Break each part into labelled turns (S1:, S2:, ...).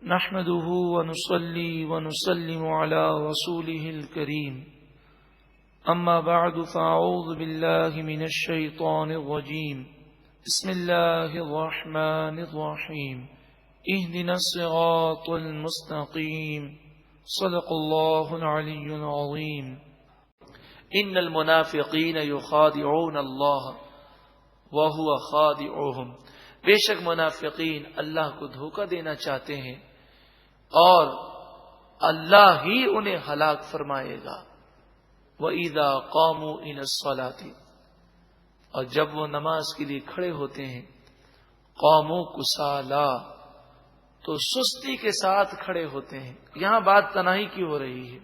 S1: نحمده ونصلي ونسلم على رسوله الكريم أما بعد فأعوذ بالله من الشيطان الرجيم بسم الله الرحمن الرحيم اهدنا الصراط المستقيم صدق الله العلي العظيم إن المنافقين يخادعون الله وهو خادعهم بے شک منافقین اللہ کو دھوکہ دینا چاہتے ہیں اور اللہ ہی انہیں ہلاک فرمائے گا۔ وَإِذَا قَامُوا إِلَى الصَّلَاةِ اور جب وہ نماز کے لیے کھڑے ہوتے ہیں، قَامُوا كُسَالَىٰ تو سستی کے ساتھ کھڑے ہوتے ہیں۔ یہاں بات تنہائی کی ہو رہی ہے۔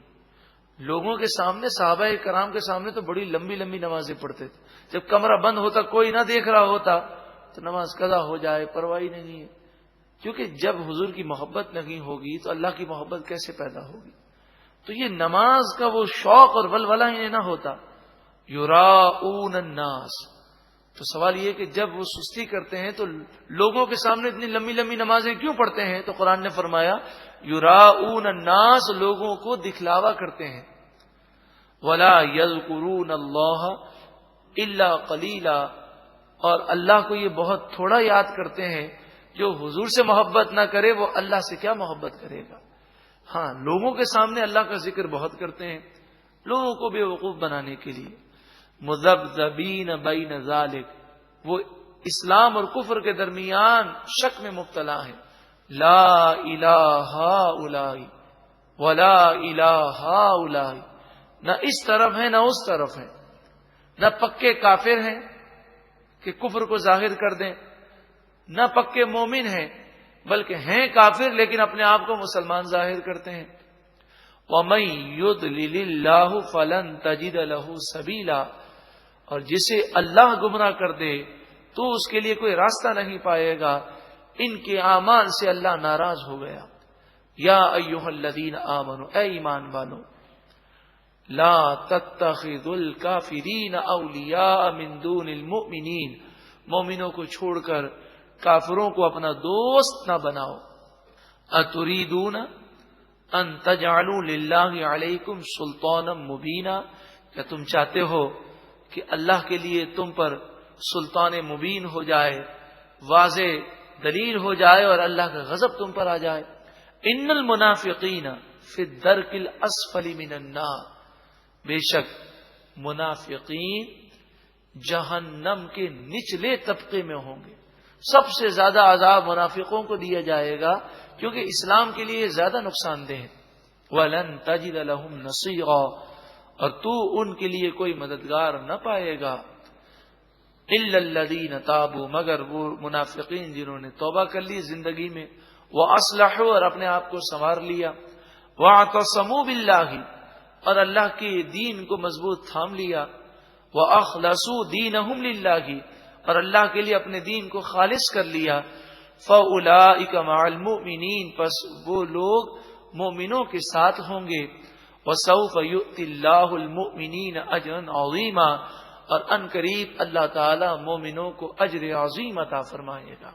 S1: لوگوں کے سامنے، صحابہ کرام کے سامنے تو بڑی لمبی لمبی نمازیں پڑھتے تھے، جب کمرہ بند ہوتا، کوئی نہ دیکھ رہا ہوتا تو نماز قضا ہو جائے، پرواہ نہیں ہے، کیونکہ جب حضور کی محبت نہیں ہوگی تو اللہ کی محبت کیسے پیدا ہوگی؟ تو یہ نماز کا وہ شوق اور ولولہ انہیں نہ ہوتا۔ یراؤون الناس، تو سوال یہ کہ جب وہ سستی کرتے ہیں تو لوگوں کے سامنے اتنی لمبی لمبی نمازیں کیوں پڑھتے ہیں؟ تو قرآن نے فرمایا یراؤون الناس، لوگوں کو دکھلاوا کرتے ہیں۔ ولا یذکرون اللہ الا قلیلا، اور اللہ کو یہ بہت تھوڑا یاد کرتے ہیں۔ جو حضور سے محبت نہ کرے وہ اللہ سے کیا محبت کرے گا؟ ہاں، لوگوں کے سامنے اللہ کا ذکر بہت کرتے ہیں، لوگوں کو بے وقوف بنانے کے لیے۔ مذبذبین بین ذالک، وہ اسلام اور کفر کے درمیان شک میں مبتلا ہیں۔ لا الہ ہؤلاء ولا الہ ہؤلاء، نہ اس طرف ہے نہ اس طرف ہے، نہ پکے کافر ہیں کہ کفر کو ظاہر کر دیں، نہ پکے مومن ہیں بلکہ ہیں کافر لیکن اپنے آپ کو مسلمان ظاہر کرتے ہیں۔ وَمَن يُضْلِلِ اللَّهُ فَلَن تَجِدَ لَهُ سَبِيلًا، اور جسے اللہ گمراہ کر دے تو اس کے لیے کوئی راستہ نہیں پائے گا۔ ان کے اعمال سے اللہ ناراض ہو گیا۔ یا ایھا الذین آمنوا، اے ایمان والو، لا تتخذوا الکافرین اولیاء من دون المؤمنین، مومنوں کو چھوڑ کر کافروں کو اپنا دوست نہ بناؤ۔ اتریدون ان تجعلوا للہ علیکم سلطانا مبینا، کیا تم چاہتے ہو کہ اللہ کے لیے تم پر سلطان مبین ہو جائے، واضح دلیل ہو جائے اور اللہ کا غضب تم پر آ جائے؟ ان المنافقین فی الدرک الاسفل من النار، بے شک منافقین جہنم کے نچلے طبقے میں ہوں گے۔ سب سے زیادہ عذاب منافقوں کو دیا جائے گا کیونکہ اسلام کے لیے زیادہ نقصان دہ ہے۔ وَلَن تَجِدَ لَهُمْ نَصِيرًا، اور تو ان کے لیے کوئی مددگار نہ پائے گا۔ إِلَّا الَّذِينَ تَابُوا، مگر وہ منافقین جنہوں نے توبہ کر لی زندگی میں، وَأَصْلَحُوا، اور اپنے آپ کو سنوار لیا، وَاعْتَصَمُوا بِاللَّهِ، اور اللہ کے دین کو مضبوط تھام لیا، وَأَخْلَصُوا دِينَهُمْ لِلَّهِ، اور اللہ کے لیے اپنے دین کو خالص کر لیا، فَأُولَئِكَ مَعَ الْمُؤْمِنِينَ، پس وہ لوگ مومنوں کے ساتھ ہوں گے، وَسَوْفَ يُؤْتِ اللَّهُ الْمُؤْمِنِينَ أَجْرًا عَظِيمًا، اور ان قریب اللہ تعالی مومنوں کو اجر عظیم عطا فرمائے گا۔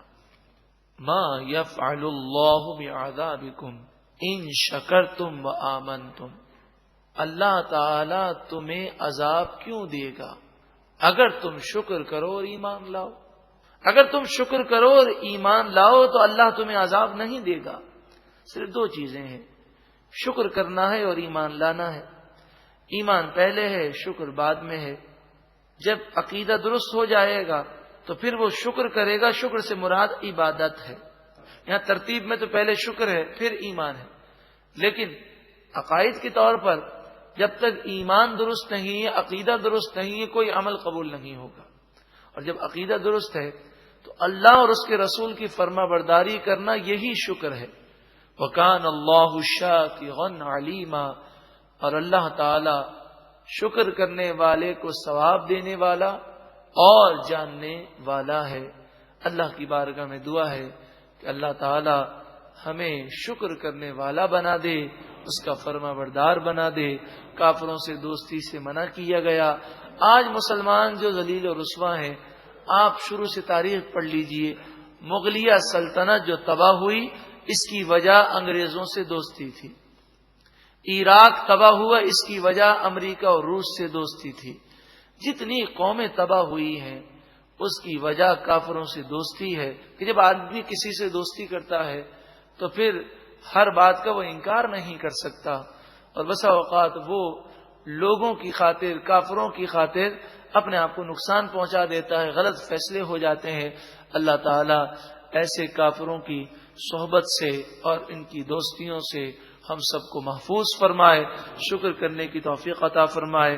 S1: مَا يَفْعَلُ اللَّهُ بِعَذَابِكُمْ إِن شَكَرْتُمْ وَآمَنْتُمْ، اللہ تعالی تمہیں عذاب کیوں دے گا اگر تم شکر کرو اور ایمان لاؤ؟ اگر تم شکر کرو اور ایمان لاؤ تو اللہ تمہیں عذاب نہیں دے گا۔ صرف دو چیزیں ہیں، شکر کرنا ہے اور ایمان لانا ہے۔ ایمان پہلے ہے، شکر بعد میں ہے۔ جب عقیدہ درست ہو جائے گا تو پھر وہ شکر کرے گا۔ شکر سے مراد عبادت ہے، یہاں ترتیب میں تو پہلے شکر ہے پھر ایمان ہے، لیکن عقائد کے طور پر جب تک ایمان درست نہیں ہے، عقیدہ درست نہیں ہے، کوئی عمل قبول نہیں ہوگا۔ اور جب عقیدہ درست ہے تو اللہ اور اس کے رسول کی فرما برداری کرنا یہی شکر ہے۔ وَكَانَ اللَّهُ شَاكِرًا عَلِيمًا، اور اللہ تعالی شکر کرنے والے کو ثواب دینے والا اور جاننے والا ہے۔ اللہ کی بارگاہ میں دعا ہے کہ اللہ تعالی ہمیں شکر کرنے والا بنا دے، اس کا فرما بردار بنا دے۔ کافروں سے دوستی سے منع کیا گیا۔ آج مسلمان جو ذلیل و رسوا ہیں، آپ شروع سے تاریخ پڑھ لیجئے، مغلیہ سلطنت جو تباہ ہوئی، اس کی وجہ انگریزوں سے دوستی تھی، عراق تباہ ہوا اس کی وجہ امریکہ اور روس سے دوستی تھی، جتنی قومیں تباہ ہوئی ہیں اس کی وجہ کافروں سے دوستی ہے کہ جب آدمی کسی سے دوستی کرتا ہے تو پھر ہر بات کا وہ انکار نہیں کر سکتا، اور بسا اوقات وہ لوگوں کی خاطر، کافروں کی خاطر اپنے آپ کو نقصان پہنچا دیتا ہے، غلط فیصلے ہو جاتے ہیں۔ اللہ تعالیٰ ایسے کافروں کی صحبت سے اور ان کی دوستیوں سے ہم سب کو محفوظ فرمائے، شکر کرنے کی توفیق عطا فرمائے۔